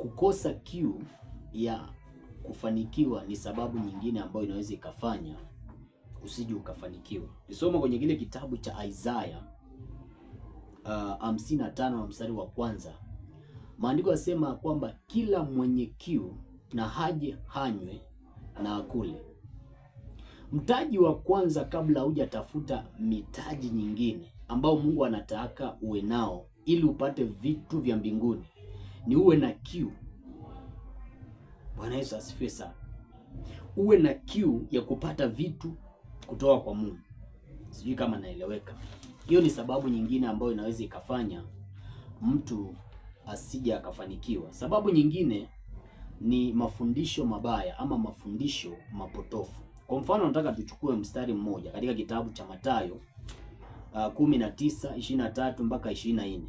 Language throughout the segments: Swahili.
kukosa kiu ya kufanikiwa ni sababu nyingine ambayo inaweza ikafanya usije ukafanikiwa. Nisoma kwenye kile kitabu cha Isaya 55 mstari wa kwanza. Maandiko yasema kwamba kila mwenye kiu na haje hanywe na akule. Mtaji wa kwanza kabla hujatafuta mitaji nyingine ambao Mungu anataka uwe nao ili upate vitu vya mbinguni ni uwe na kiu. Bwana Yesu asifiwe sana. Uwe na kiu ya kupata vitu kutoka kwa Mungu. Sijui kama naeleweka. Hiyo ni sababu nyingine ambayo inaweza ikafanya mtu asije akafanikiwa. Sababu nyingine ni mafundisho mabaya ama mafundisho mapotofu. Kwa mfano nataka tuchukue mstari mmoja katika kitabu cha Mathayo 19:23 mpaka 24.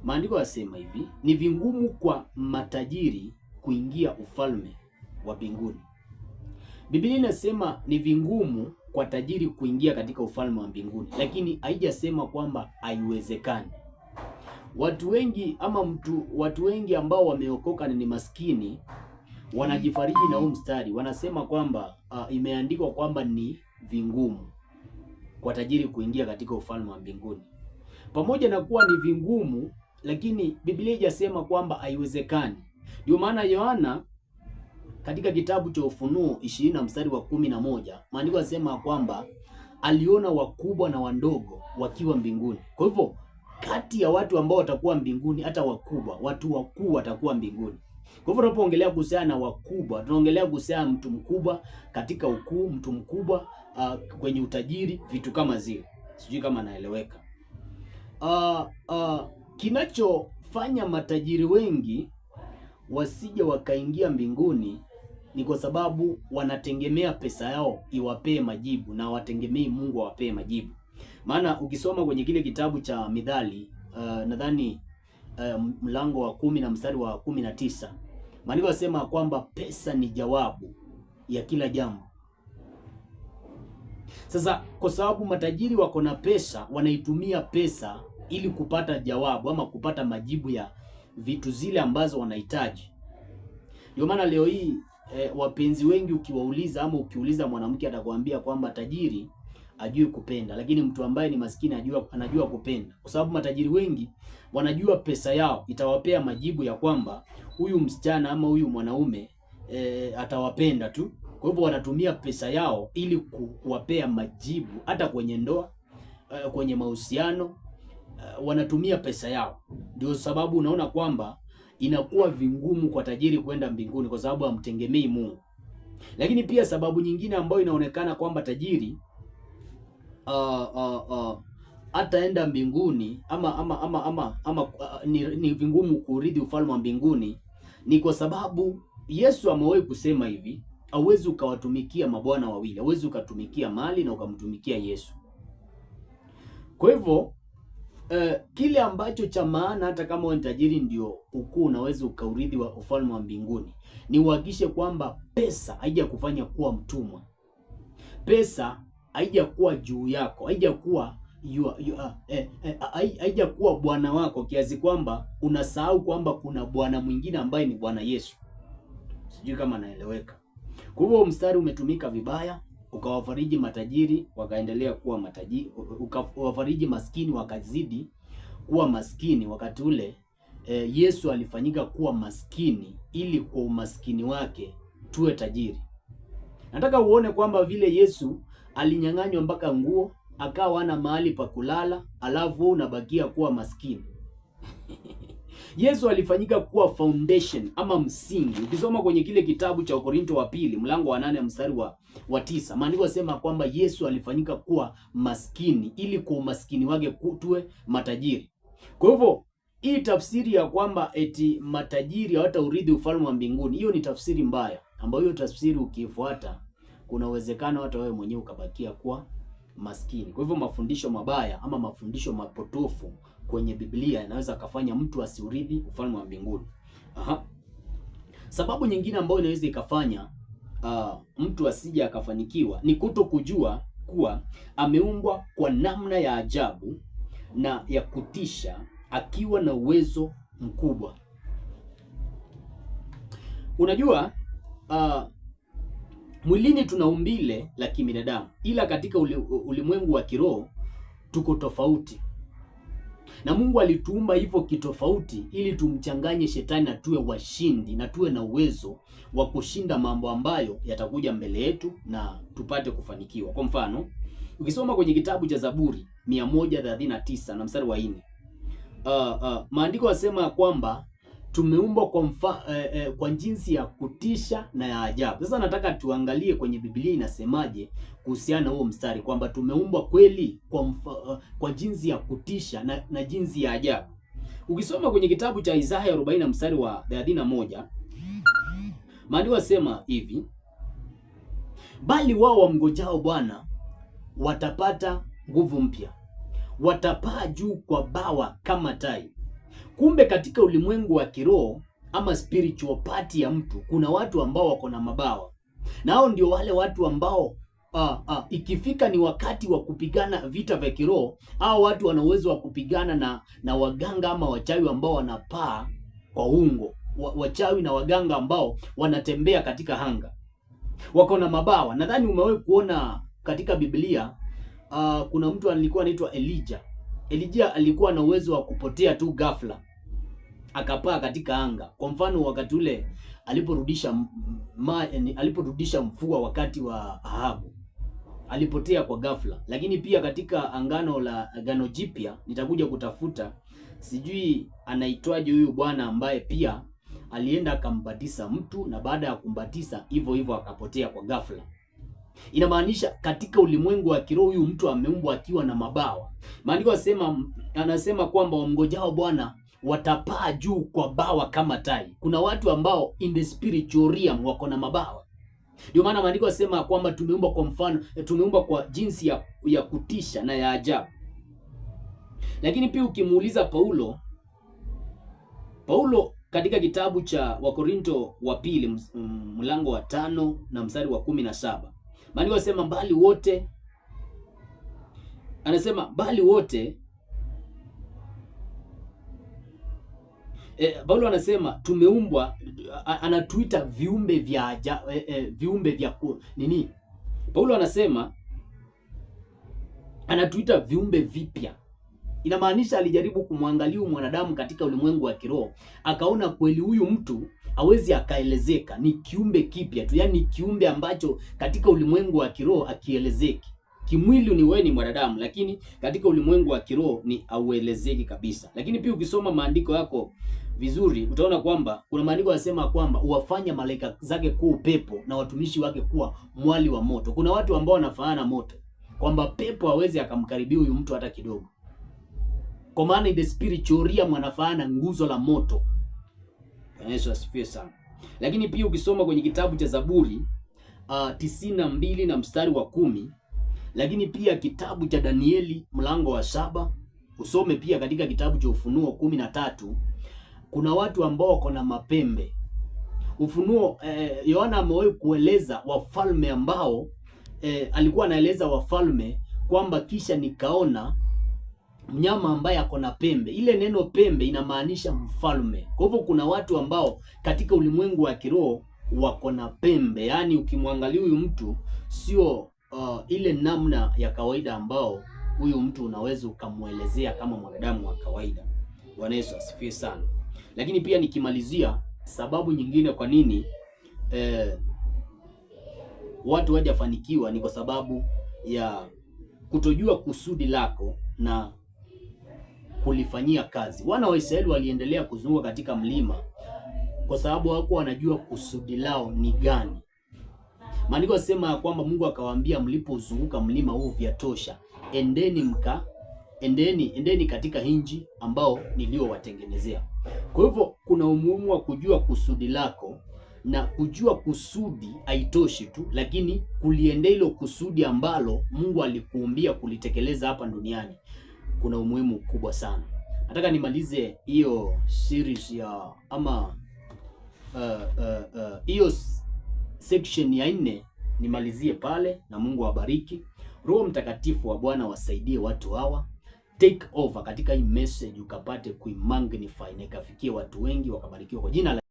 Maandiko yasema hivi, ni vingumu kwa matajiri kuingia ufalme wa mbinguni. Biblia inasema ni vingumu kwa tajiri kuingia katika ufalme wa mbinguni, lakini haijasema kwamba haiwezekani. Watu wengi ambao wameokoka na ni maskini wanajifariji na huu mstari, wanasema kwamba imeandikwa kwamba ni vingumu kwa tajiri kuingia katika ufalme wa mbinguni. Pamoja na kuwa ni vingumu, lakini Biblia haijasema kwamba haiwezekani. Ndio maana Yohana katika kitabu cha Ufunuo 20 mstari wa 11, maandiko yasema kwamba aliona wakubwa na wadogo wakiwa mbinguni. Kwa hivyo kati ya watu ambao watakuwa mbinguni, hata watu wakuu watakuwa mbinguni. Kwa hivyo tunapoongelea kuhusiana na wakubwa, tunaongelea kuhusiana mtu mkubwa katika ukuu, mtu mkubwa kwenye utajiri, vitu kama zile. Sijui kama naeleweka. Kinachofanya matajiri wengi wasije wakaingia mbinguni ni kwa sababu wanategemea pesa yao iwapee majibu na wategemei Mungu awapee majibu. Maana ukisoma kwenye kile kitabu cha Mithali nadhani mlango wa 10 na mstari wa 19, maandiko yasema kwamba pesa ni jawabu ya kila jambo. Sasa kwa sababu matajiri wako na pesa, wanaitumia pesa ili kupata jawabu ama kupata majibu ya vitu zile ambazo wanahitaji. Ndio maana leo hii wapenzi wengi ukiwauliza ama ukiuliza mwanamke atakwambia kwamba tajiri ajui kupenda, lakini mtu ambaye ni maskini anajua kupenda. Kwa sababu matajiri wengi wanajua pesa yao itawapea majibu ya kwamba huyu msichana ama huyu mwanaume atawapenda tu. Kwa hivyo wanatumia pesa yao ili kuwapea majibu, hata kwenye ndoa, kwenye mahusiano, wanatumia pesa yao. Ndio sababu unaona kwamba inakuwa vingumu kwa tajiri kwenda mbinguni, kwa sababu hamtegemei Mungu. Lakini pia sababu nyingine ambayo inaonekana kwamba tajiri ataenda mbinguni ni vingumu kurithi ufalme wa mbinguni ni kwa sababu Yesu amewahi kusema hivi, hauwezi ukawatumikia mabwana wawili, hauwezi ukatumikia mali na ukamtumikia Yesu. Kwa hivyo kile ambacho cha maana, hata kama wewe tajiri ndio ukuu unaweza ukaurithi wa ufalme wa mbinguni, ni uhakikishe kwamba pesa haijakufanya kuwa mtumwa. Pesa haijakuwa juu yako, haijakuwa bwana wako kiasi kwamba unasahau kwamba kuna bwana mwingine ambaye ni Bwana Yesu. Sijui kama naeleweka. Kwa hivyo mstari umetumika vibaya, ukawafariji matajiri wakaendelea kuwa matajiri, ukawafariji maskini wakazidi kuwa maskini. Wakati ule Yesu alifanyika kuwa maskini ili kwa umaskini wake tuwe tajiri. Nataka uone kwamba vile Yesu alinyang'anywa mpaka nguo, akawa hana mahali pa kulala, alafu unabakia kuwa maskini. Yesu alifanyika kuwa foundation ama msingi. Ukisoma kwenye kile kitabu cha Korinto wa pili mlango wa 8 mstari wa 9, maandiko yasema kwamba Yesu alifanyika kuwa maskini ili kwa umaskini wake tuwe matajiri. Kwa hivyo hii tafsiri ya kwamba eti matajiri hawataurithi ufalme wa mbinguni, hiyo ni tafsiri mbaya, ambayo hiyo tafsiri ukiifuata kuna uwezekano hata wewe mwenyewe ukabakia kuwa maskini. Kwa hivyo mafundisho mabaya ama mafundisho mapotofu kwenye Biblia yanaweza kufanya mtu asiurithi ufalme wa mbinguni. Sababu nyingine ambayo inaweza ikafanya mtu asije akafanikiwa ni kutokujua kuwa ameumbwa kwa namna ya ajabu na ya kutisha, akiwa na uwezo mkubwa. Unajua mwilini tuna umbile la kibinadamu, ila katika ulimwengu wa kiroho tuko tofauti. Na Mungu alituumba hivyo kitofauti ili tumchanganye shetani na tuwe washindi na tuwe na uwezo wa kushinda mambo ambayo yatakuja mbele yetu na tupate kufanikiwa. Kwa mfano, ukisoma kwenye kitabu cha Zaburi 139 na mstari wa 4, maandiko yasema kwamba tumeumbwa kwa jinsi ya kutisha na ya ajabu. Sasa nataka tuangalie kwenye Biblia inasemaje kuhusiana na huo mstari kwamba tumeumbwa kweli kwa jinsi ya kutisha na jinsi ya ajabu. Ukisoma kwenye kitabu cha Isaya 40 mstari wa 31, maandiko yasema hivi: bali wao wamngojao Bwana watapata nguvu mpya, watapaa juu kwa bawa kama tai. Kumbe katika ulimwengu wa kiroho ama spiritual party ya mtu kuna watu ambao wako na mabawa, na hao ndio wale watu ambao ikifika ni wakati wa kupigana vita vya kiroho, hao watu wana uwezo wa kupigana na waganga ama wachawi ambao wanapaa kwa ungo, wachawi na waganga ambao wanatembea katika anga, wako na mabawa. Nadhani umewahi kuona katika Biblia kuna mtu alikuwa anaitwa Elijah alikuwa na uwezo wa kupotea tu ghafla akapaa katika anga. Kwa mfano, wakati ule aliporudisha mvua wakati wa Ahabu, alipotea kwa ghafla. Lakini pia katika Agano Jipya nitakuja kutafuta, sijui anaitwaje huyu bwana ambaye pia alienda akambatiza mtu, na baada ya kumbatiza hivyo hivyo akapotea kwa ghafla. Inamaanisha katika ulimwengu wa kiroho huyu mtu ameumbwa akiwa na mabawa. Maandiko anasema kwamba wamngojao Bwana watapaa juu kwa bawa kama tai. Kuna watu ambao in the spiritual realm wako na mabawa. Ndio maana maandiko yasema kwamba tumeumbwa kwa mfano, tumeumbwa kwa jinsi ya kutisha na ya ajabu. Lakini pia ukimuuliza Paulo katika kitabu cha Wakorinto wa pili mlango wa 5 na mstari wa 17, maandiko yasema bali wote Paulo anasema tumeumbwa, anatuita viumbe vya nini? Paulo anasema anatuita viumbe vipya. Inamaanisha alijaribu kumwangalia mwanadamu katika ulimwengu wa kiroho, akaona kweli huyu mtu hawezi akaelezeka, ni kiumbe kipya tu, yani kiumbe ambacho katika ulimwengu wa kiroho akielezeki. Kimwili ni wewe ni mwanadamu, lakini katika ulimwengu wa kiroho ni auelezeki kabisa. Lakini pia ukisoma maandiko yako vizuri utaona kwamba kuna maandiko yanasema kwamba uwafanya malaika zake kuwa upepo na watumishi wake kuwa mwali wa moto. Kuna watu ambao wanafanana moto, kwamba pepo hawezi akamkaribia huyu mtu hata kidogo, kwa maana in the spiritual realm anafanana nguzo la moto. Yesu asifiwe sana. Lakini pia ukisoma kwenye kitabu cha Zaburi 92 na mstari wa 10, lakini pia kitabu cha Danieli mlango wa 7, usome pia katika kitabu cha Ufunuo 13, kuna watu ambao wako na mapembe. Ufunuo Yohana amewahi kueleza wafalme ambao alikuwa anaeleza wafalme kwamba kisha nikaona mnyama ambaye ako na pembe. Ile neno pembe inamaanisha mfalme. Kwa hivyo kuna watu ambao katika ulimwengu wa kiroho wako na pembe, yaani ukimwangalia huyu mtu sio ile namna ya kawaida ambao huyu mtu unaweza ukamuelezea kama mwanadamu wa kawaida. Bwana Yesu asifiwe sana. Lakini pia nikimalizia, sababu nyingine kwa nini watu hawajafanikiwa ni kwa sababu ya kutojua kusudi lako na kulifanyia kazi. Wana wa Israeli waliendelea kuzunguka katika mlima kwa sababu hawakuwa wanajua kusudi lao ni gani. Maandiko yasema kwamba Mungu akawaambia, mlipozunguka mlima huu vyatosha, endeni katika nchi ambao niliowatengenezea. Kwa hivyo kuna umuhimu wa kujua kusudi lako, na kujua kusudi haitoshi tu, lakini kuliendea hilo kusudi ambalo Mungu alikuumbia kulitekeleza hapa duniani kuna umuhimu kubwa sana. Nataka nimalize hiyo series ya ama hiyo section ya 4 nimalizie pale, na Mungu awabariki. Roho Mtakatifu wa Bwana wasaidie watu hawa, take over katika hii message ukapate kuimagnify na ikafikia watu wengi wakabarikiwa kwa jina la